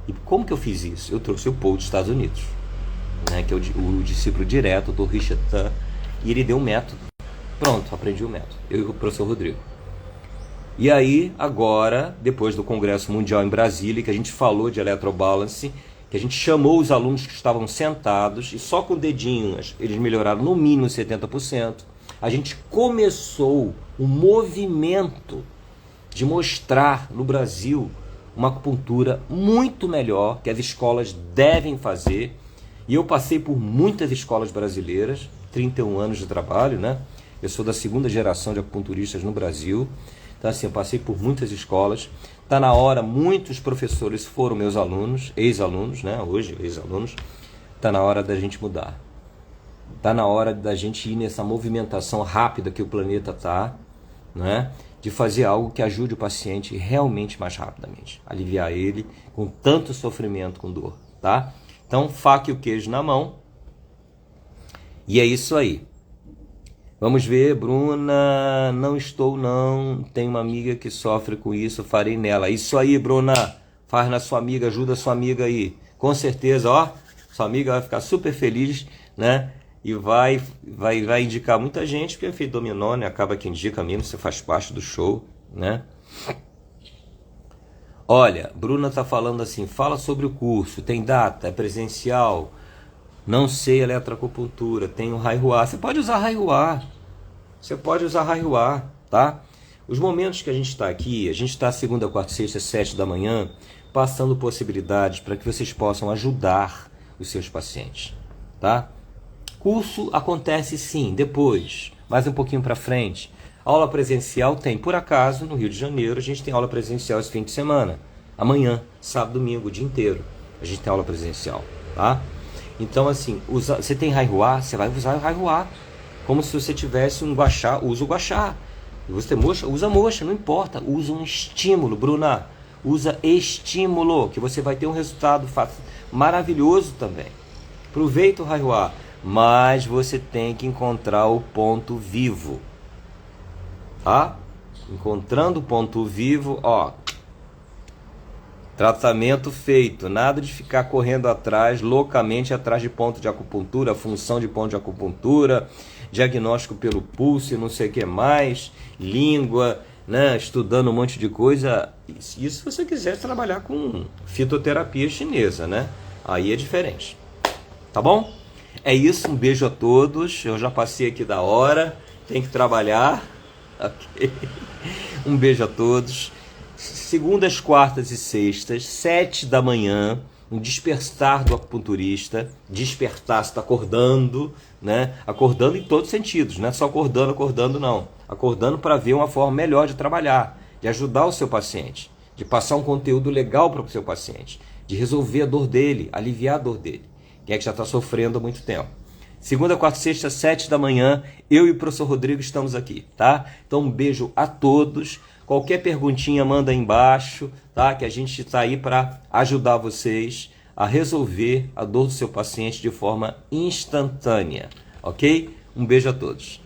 E como que eu fiz isso? Eu trouxe o Paul dos Estados Unidos, né? Que é o discípulo direto do Richard Tan, e ele deu um método. Pronto, aprendi o método. Eu e o professor Rodrigo. E aí, agora, depois do Congresso Mundial em Brasília, que a gente falou de Electrobalance, que a gente chamou os alunos que estavam sentados, e só com o dedinho eles melhoraram no mínimo 70%, a gente começou um movimento de mostrar no Brasil uma acupuntura muito melhor, que as escolas devem fazer. E eu passei por muitas escolas brasileiras, 31 anos de trabalho, né? Eu sou da 2ª geração de acupunturistas no Brasil. Então, assim, eu passei por muitas escolas. Está na hora, muitos professores foram meus alunos, ex-alunos, né? Hoje, ex-alunos. Está na hora da gente mudar. Está na hora da gente ir nessa movimentação rápida que o planeta está, né? De fazer algo que ajude o paciente realmente mais rapidamente. Aliviar ele com tanto sofrimento, com dor, tá? Então, faca e o queijo na mão. E é isso aí. Vamos ver, Bruna, não estou não, tem uma amiga que sofre com isso, farei nela. Isso aí, Bruna, faz na sua amiga, ajuda a sua amiga aí. Com certeza, ó, sua amiga vai ficar super feliz, né? E vai indicar muita gente, porque é efeito dominó, né? Acaba que indica mesmo, você faz parte do show, né? Olha, Bruna tá falando assim, fala sobre o curso, tem data, é presencial? Não sei eletroacupuntura, tem o Raihuá. Você pode usar Raihuá. Você pode usar Raihuá, tá? Os momentos que a gente está aqui, a gente está segunda, quarta, sexta, 7 da manhã, passando possibilidades para que vocês possam ajudar os seus pacientes, tá? Curso acontece sim, depois, mais um pouquinho para frente. Aula presencial tem, por acaso, no Rio de Janeiro, a gente tem aula presencial esse fim de semana. Amanhã, sábado, domingo, o dia inteiro, a gente tem aula presencial, tá? Então, assim, você tem Haihuá, você vai usar o Haihuá. Como se você tivesse um guaxá, usa o guaxá. E você tem moxa, usa moxa, não importa. Usa um estímulo, Bruna. Usa estímulo, que você vai ter um resultado maravilhoso também. Aproveita o Haihuá. Mas você tem que encontrar o ponto vivo. Tá? Encontrando o ponto vivo, ó. Tratamento feito. Nada de ficar correndo atrás, loucamente atrás de ponto de acupuntura, função de ponto de acupuntura, diagnóstico pelo pulso e não sei o que mais, língua, né? Estudando um monte de coisa. Isso se você quiser trabalhar com fitoterapia chinesa, né? Aí é diferente. Tá bom? É isso, um beijo a todos. Eu já passei aqui da hora, tem que trabalhar. Ok? Um beijo a todos. Segundas, quartas e sextas, 7 da manhã, um despertar do acupunturista. Despertar, você está acordando, né? Acordando em todos os sentidos, não é só acordando não. Acordando para ver uma forma melhor de trabalhar, de ajudar o seu paciente, de passar um conteúdo legal para o seu paciente, de resolver a dor dele, aliviar a dor dele. Quem é que já está sofrendo há muito tempo? Segunda, quarta e sexta, 7 da manhã, eu e o professor Rodrigo estamos aqui, tá? Então um beijo a todos. Qualquer perguntinha manda aí embaixo, tá? Que a gente está aí para ajudar vocês a resolver a dor do seu paciente de forma instantânea, ok? Um beijo a todos.